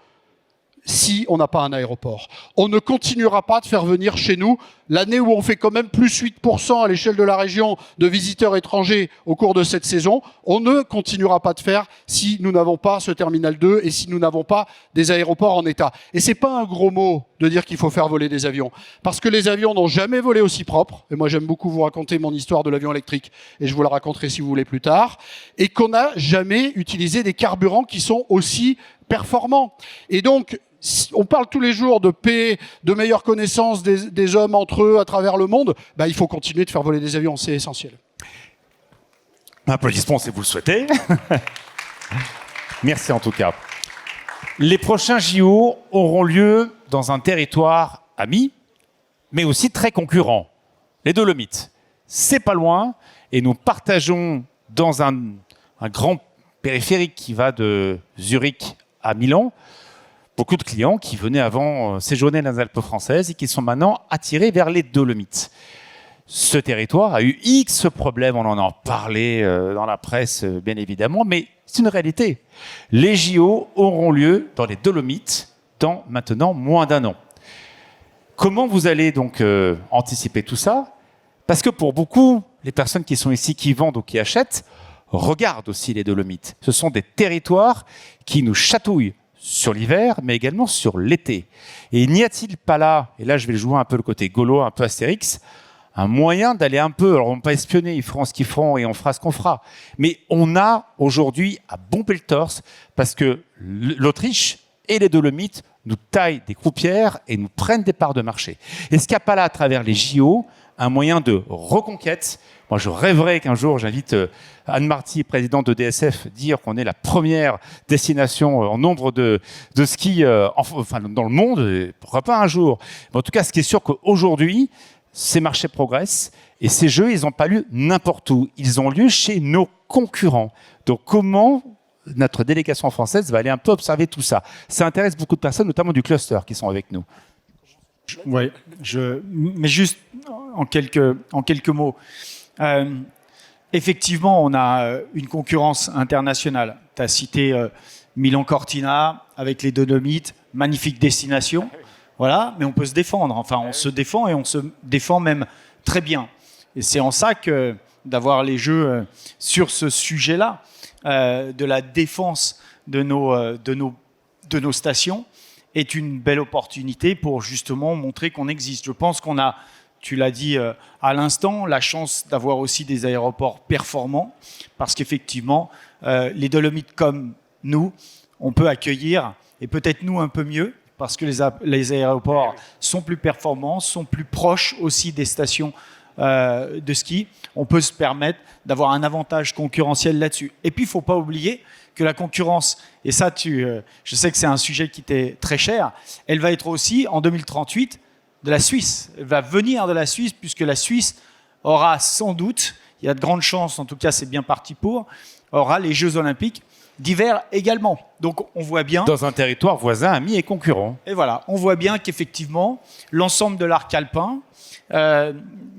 si on n'a pas un aéroport. On ne continuera pas de faire venir chez nous, l'année où on fait quand même plus 8% à l'échelle de la région de visiteurs étrangers au cours de cette saison, on ne continuera pas de faire si nous n'avons pas ce terminal 2 et si nous n'avons pas des aéroports en état. Et c'est pas un gros mot de dire qu'il faut faire voler des avions, parce que les avions n'ont jamais volé aussi propre, et moi j'aime beaucoup vous raconter mon histoire de l'avion électrique, et je vous la raconterai si vous voulez plus tard, et qu'on n'a jamais utilisé des carburants qui sont aussi performants. Et donc, on parle tous les jours de paix, de meilleure connaissance des hommes entre eux à travers le monde. Il faut continuer de faire voler des avions, c'est essentiel. Applaudissements si vous le souhaitez. Merci en tout cas. Les prochains JO auront lieu dans un territoire ami, mais aussi très concurrent, les Dolomites. C'est pas loin, et nous partageons dans un grand périphérique qui va de Zurich à Milan, beaucoup de clients qui venaient avant séjourner dans les Alpes françaises et qui sont maintenant attirés vers les Dolomites. Ce territoire a eu X problèmes, on en a parlé dans la presse bien évidemment, mais c'est une réalité. Les JO auront lieu dans les Dolomites dans maintenant moins d'un an. Comment vous allez donc anticiper tout ça? Parce que pour beaucoup, les personnes qui sont ici, qui vendent ou qui achètent, regardent aussi les Dolomites. Ce sont des territoires qui nous chatouillent sur l'hiver, mais également sur l'été. Et n'y a-t-il pas là, et là je vais jouer un peu le côté gaulois, un peu Astérix, un moyen d'aller un peu, alors on ne va pas espionner, ils feront ce qu'ils feront et on fera ce qu'on fera. Mais on a aujourd'hui à bomber le torse parce que l'Autriche et les Dolomites nous taillent des croupières et nous prennent des parts de marché. Est-ce qu'il n'y a pas là, à travers les JO, un moyen de reconquête? Moi, je rêverais qu'un jour, j'invite Anne Marty, présidente de DSF, dire qu'on est la première destination en nombre de skis dans le monde. Pourquoi pas un jour? Mais en tout cas, ce qui est sûr qu'aujourd'hui, ces marchés progressent et ces jeux, ils n'ont pas lieu n'importe où. Ils ont lieu chez nos concurrents. Donc, comment notre délégation française va aller un peu observer tout ça? Ça intéresse beaucoup de personnes, notamment du cluster, qui sont avec nous. Oui, mais juste en quelques mots. Effectivement, on a une concurrence internationale. Tu as cité Milan-Cortina avec les Dolomites, magnifique destination. Voilà, mais on peut se défendre. Enfin, on se défend et on se défend même très bien. Et c'est en ça que d'avoir les jeux sur ce sujet-là, de la défense de nos stations, est une belle opportunité pour justement montrer qu'on existe. Je pense qu'on a, tu l'as dit à l'instant, la chance d'avoir aussi des aéroports performants, parce qu'effectivement, les Dolomites comme nous, on peut accueillir, et peut-être nous un peu mieux, parce que les aéroports sont plus performants, sont plus proches aussi des stations de ski. On peut se permettre d'avoir un avantage concurrentiel là-dessus. Et puis, il ne faut pas oublier que la concurrence, et ça, je sais que c'est un sujet qui t'est très cher, elle va être aussi, en 2038, de la Suisse. Elle va venir de la Suisse, puisque la Suisse aura sans doute, il y a de grandes chances, en tout cas c'est bien parti pour, aura les Jeux Olympiques d'hiver également. Donc on voit bien... Dans un territoire voisin, ami et concurrent. Et voilà, on voit bien qu'effectivement, l'ensemble de l'arc alpin,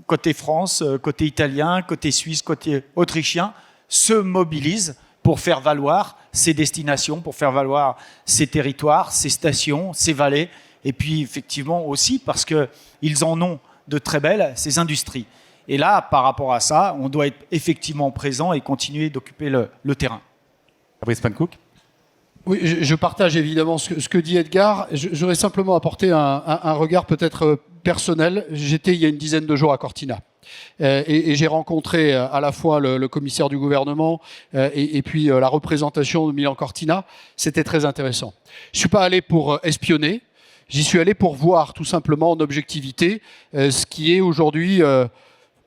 côté France, côté italien, côté suisse, côté autrichien, se mobilise pour faire valoir ces destinations, pour faire valoir ces territoires, ces stations, ces vallées, et puis effectivement aussi parce qu'ils en ont de très belles, ces industries. Et là, par rapport à ça, on doit être effectivement présent et continuer d'occuper le terrain. Fabrice Pankouk. Oui, je partage évidemment ce que dit Edgar. J'aurais simplement apporté un regard peut-être personnel. J'étais il y a une dizaine de jours à Cortina. Et j'ai rencontré à la fois le commissaire du gouvernement et puis la représentation de Milan-Cortina. C'était très intéressant. Je ne suis pas allé pour espionner. J'y suis allé pour voir tout simplement en objectivité ce qui est aujourd'hui...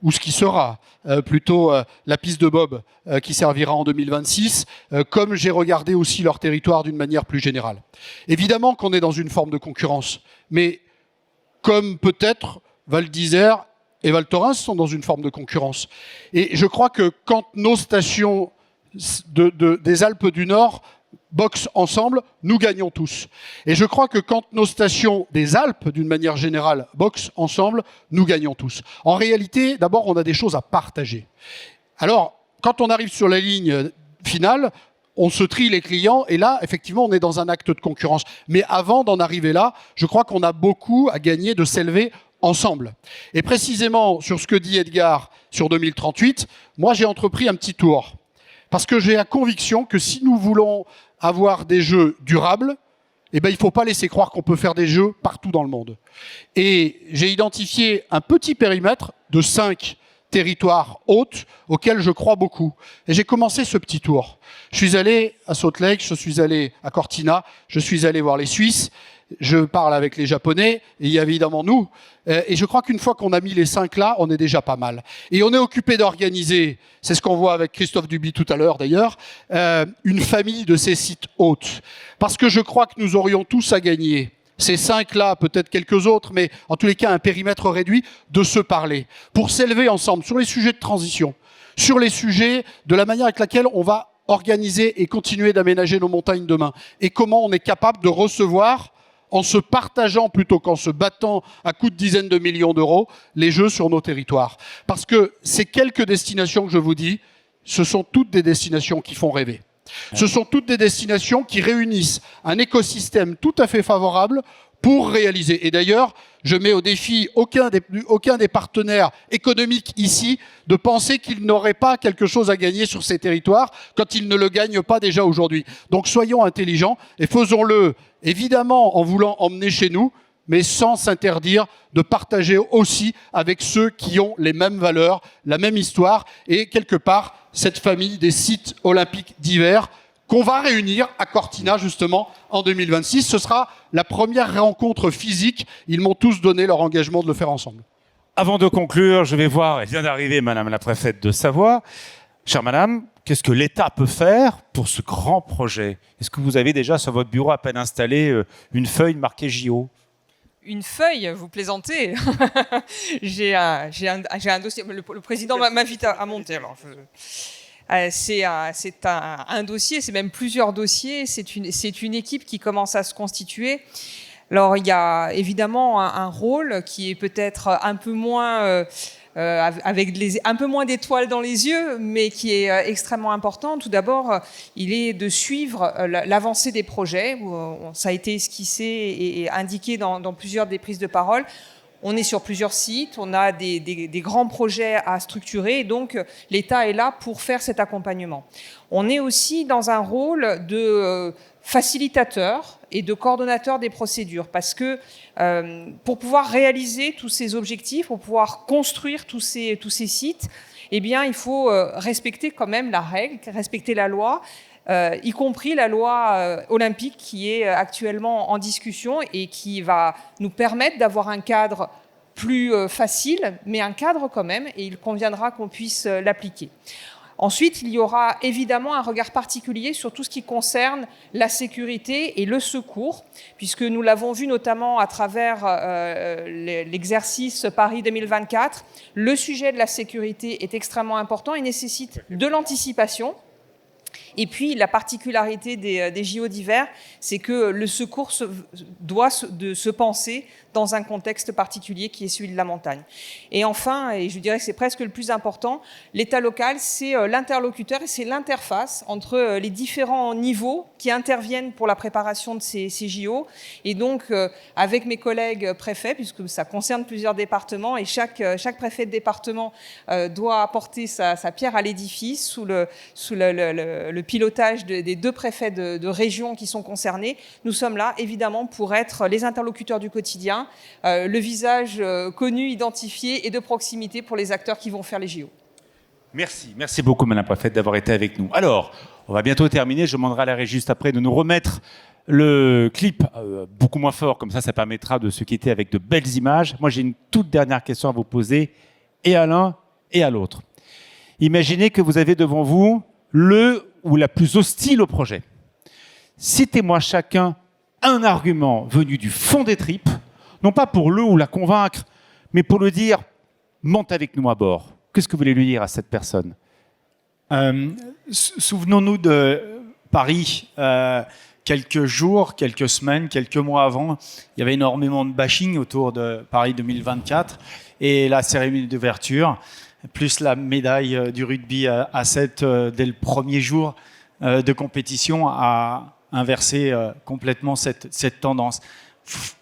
ou ce qui sera plutôt la piste de bob qui servira en 2026, comme j'ai regardé aussi leur territoire d'une manière plus générale. Évidemment qu'on est dans une forme de concurrence, mais comme peut-être Val d'Isère et Val Thorens sont dans une forme de concurrence. Et je crois que quand nos stations des Alpes du Nord boxent ensemble, nous gagnons tous. Et je crois que quand nos stations des Alpes, d'une manière générale, boxent ensemble, nous gagnons tous. En réalité, d'abord, on a des choses à partager. Alors, quand on arrive sur la ligne finale, on se trie les clients, et là, effectivement, on est dans un acte de concurrence. Mais avant d'en arriver là, je crois qu'on a beaucoup à gagner de s'élever ensemble. Et précisément, sur ce que dit Edgar sur 2038, moi, j'ai entrepris un petit tour. Parce que j'ai la conviction que si nous voulons avoir des jeux durables, eh ben, il ne faut pas laisser croire qu'on peut faire des jeux partout dans le monde. Et j'ai identifié un petit périmètre de 5 territoires hôtes auxquels je crois beaucoup. Et j'ai commencé ce petit tour. Je suis allé à Salt Lake, je suis allé à Cortina, je suis allé voir les Suisses, je parle avec les Japonais, et il y a évidemment nous. Et je crois qu'une fois qu'on a mis les 5 là, on est déjà pas mal. Et on est occupé d'organiser, c'est ce qu'on voit avec Christophe Duby tout à l'heure d'ailleurs, une famille de ces sites hôtes. Parce que je crois que nous aurions tous à gagner, ces 5 là, peut-être quelques autres, mais en tous les cas un périmètre réduit, de se parler, pour s'élever ensemble sur les sujets de transition, sur les sujets de la manière avec laquelle on va organiser et continuer d'aménager nos montagnes demain. Et comment on est capable de recevoir, en se partageant plutôt qu'en se battant à coups de dizaines de millions d'euros, les Jeux sur nos territoires. Parce que ces quelques destinations que je vous dis, ce sont toutes des destinations qui font rêver. Ce sont toutes des destinations qui réunissent un écosystème tout à fait favorable pour réaliser. Et d'ailleurs, je mets au défi aucun des partenaires économiques ici de penser qu'ils n'auraient pas quelque chose à gagner sur ces territoires quand ils ne le gagnent pas déjà aujourd'hui. Donc soyons intelligents et faisons-le évidemment en voulant emmener chez nous, mais sans s'interdire de partager aussi avec ceux qui ont les mêmes valeurs, la même histoire et quelque part cette famille des sites olympiques d'hiver qu'on va réunir à Cortina, justement, en 2026. Ce sera la première rencontre physique. Ils m'ont tous donné leur engagement de le faire ensemble. Avant de conclure, je vais voir, elle vient d'arriver, Madame la préfète de Savoie. Chère Madame, qu'est-ce que l'État peut faire pour ce grand projet? Est-ce que vous avez déjà sur votre bureau à peine installé une feuille marquée JO? Une feuille, vous plaisantez. J'ai un dossier. Le président m'invite à monter. Alors, c'est un dossier, c'est même plusieurs dossiers. C'est une équipe qui commence à se constituer. Alors, il y a évidemment un rôle qui est peut-être un peu moins avec un peu moins d'étoiles dans les yeux, mais qui est extrêmement important. Tout d'abord, il est de suivre l'avancée des projets. Ça a été esquissé et indiqué dans plusieurs des prises de parole. On est sur plusieurs sites, on a des grands projets à structurer, et donc l'État est là pour faire cet accompagnement. On est aussi dans un rôle de facilitateur et de coordonnateur des procédures, parce que pour pouvoir réaliser tous ces objectifs, pour pouvoir construire tous ces sites, eh bien, il faut respecter quand même la règle, respecter la loi, y compris la loi olympique qui est actuellement en discussion et qui va nous permettre d'avoir un cadre plus facile, mais un cadre quand même, et il conviendra qu'on puisse l'appliquer. Ensuite, il y aura évidemment un regard particulier sur tout ce qui concerne la sécurité et le secours, puisque nous l'avons vu notamment à travers l'exercice Paris 2024. Le sujet de la sécurité est extrêmement important et nécessite de l'anticipation. Et puis, la particularité des JO d'hiver, c'est que le secours doit se penser dans un contexte particulier qui est celui de la montagne. Et enfin, et je dirais que c'est presque le plus important, l'État local, c'est l'interlocuteur et c'est l'interface entre les différents niveaux qui interviennent pour la préparation de ces JO. Et donc, avec mes collègues préfets, puisque ça concerne plusieurs départements, et chaque préfet de département doit apporter sa pierre à l'édifice sous le pilotage des deux préfets de région qui sont concernés. Nous sommes là, évidemment, pour être les interlocuteurs du quotidien, le visage connu, identifié et de proximité pour les acteurs qui vont faire les JO. Merci beaucoup, Madame la préfète, d'avoir été avec nous. Alors, on va bientôt terminer. Je demanderai à la régie juste après de nous remettre le clip beaucoup moins fort, comme ça permettra de se quitter avec de belles images. Moi, j'ai une toute dernière question à vous poser, et à l'un et à l'autre. Imaginez que vous avez devant vous le ou la plus hostile au projet. Citez-moi chacun un argument venu du fond des tripes, non pas pour le ou la convaincre, mais pour le dire « monte avec nous à bord ». Qu'est-ce que vous voulez lui dire à cette personne? Souvenons-nous de Paris. Quelques jours, quelques semaines, quelques mois avant, il y avait énormément de bashing autour de Paris 2024 et la cérémonie d'ouverture, plus la médaille du rugby à 7 dès le premier jour de compétition a inversé complètement cette tendance.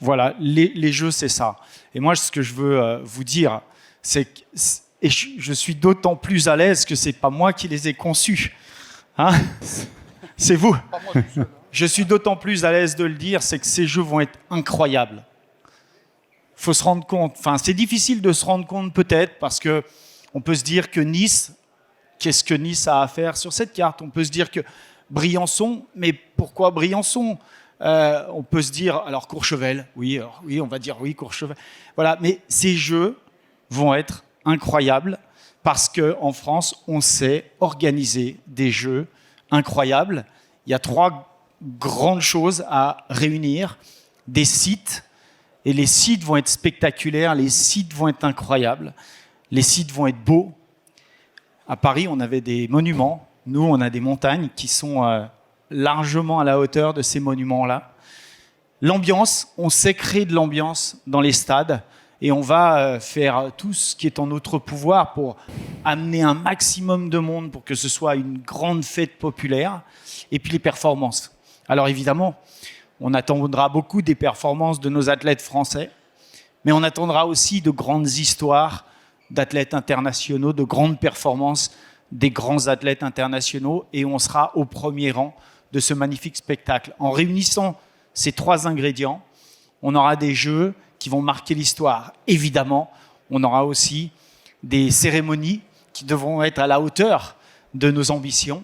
Voilà, les jeux, c'est ça. Et moi, ce que je veux vous dire, c'est que et je suis d'autant plus à l'aise que c'est pas moi qui les ai conçus. Hein? C'est vous. Je suis d'autant plus à l'aise de le dire, c'est que ces jeux vont être incroyables. Il faut se rendre compte. Enfin, c'est difficile de se rendre compte peut-être parce que on peut se dire que Nice, qu'est-ce que Nice a à faire sur cette carte? On peut se dire que Briançon, mais pourquoi Briançon? On peut se dire, alors Courchevel, oui, on va dire oui, Courchevel. Voilà, mais ces jeux vont être incroyables parce qu'en France, on sait organiser des jeux incroyables. Il y a 3 grandes choses à réunir, des sites, et les sites vont être spectaculaires, les sites vont être incroyables, les sites vont être beaux. À Paris, on avait des monuments, Nous, on a des montagnes qui sont largement à la hauteur de ces monuments-là. L'ambiance, on sait créer de l'ambiance dans les stades et on va faire tout ce qui est en notre pouvoir pour amener un maximum de monde pour que ce soit une grande fête populaire. Et puis les performances. Alors évidemment, on attendra beaucoup des performances de nos athlètes français, mais on attendra aussi de grandes histoires d'athlètes internationaux, de grandes performances des grands athlètes internationaux, et on sera au premier rang de ce magnifique spectacle. En réunissant ces 3 ingrédients, on aura des jeux qui vont marquer l'histoire. Évidemment, on aura aussi des cérémonies qui devront être à la hauteur de nos ambitions.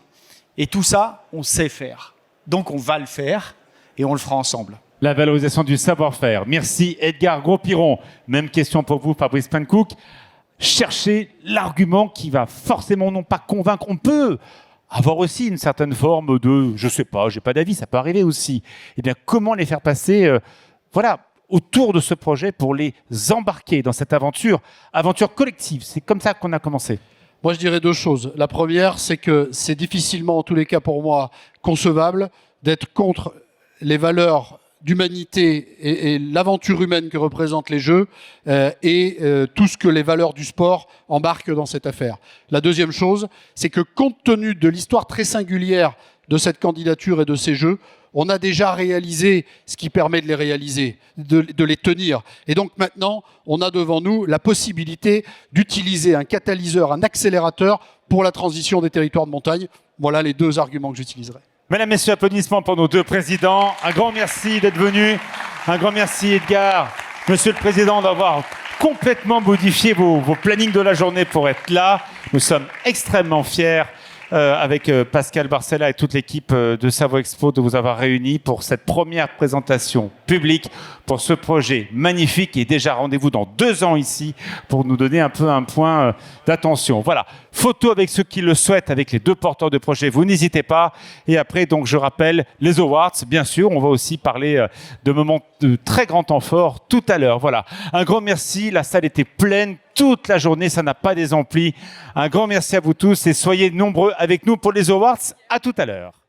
Et tout ça, on sait faire. Donc on va le faire et on le fera ensemble. La valorisation du savoir-faire. Merci Edgar Gros-Piron. Même question pour vous, Fabrice Pancook. Cherchez l'argument qui va forcément non pas convaincre. On peut avoir aussi une certaine forme de, je sais pas, j'ai pas d'avis, ça peut arriver aussi. Eh bien, comment les faire passer, autour de ce projet pour les embarquer dans cette aventure collective. C'est comme ça qu'on a commencé. Moi, je dirais 2 choses. La première, c'est que c'est difficilement, en tous les cas pour moi, concevable d'être contre les valeurs d'humanité et l'aventure humaine que représentent les Jeux et tout ce que les valeurs du sport embarquent dans cette affaire. La deuxième chose, c'est que compte tenu de l'histoire très singulière de cette candidature et de ces Jeux, on a déjà réalisé ce qui permet de les réaliser, de les tenir. Et donc maintenant, on a devant nous la possibilité d'utiliser un catalyseur, un accélérateur pour la transition des territoires de montagne. Voilà les 2 arguments que j'utiliserai. Mesdames, Messieurs, applaudissements pour nos 2 présidents. Un grand merci d'être venus. Un grand merci Edgar, Monsieur le Président, d'avoir complètement modifié vos plannings de la journée pour être là. Nous sommes extrêmement fiers avec Pascal Barcella et toute l'équipe de Savoie Expo de vous avoir réunis pour cette première présentation publique pour ce projet magnifique et déjà rendez-vous dans 2 ans ici pour nous donner un peu un point d'attention. Voilà, photo avec ceux qui le souhaitent, avec les 2 porteurs de projet, vous n'hésitez pas. Et après, donc, je rappelle les awards, bien sûr, on va aussi parler de moments de très grand temps fort tout à l'heure. Voilà, un grand merci, la salle était pleine toute la journée, ça n'a pas désempli. Un grand merci à vous tous et soyez nombreux avec nous pour les awards. À tout à l'heure.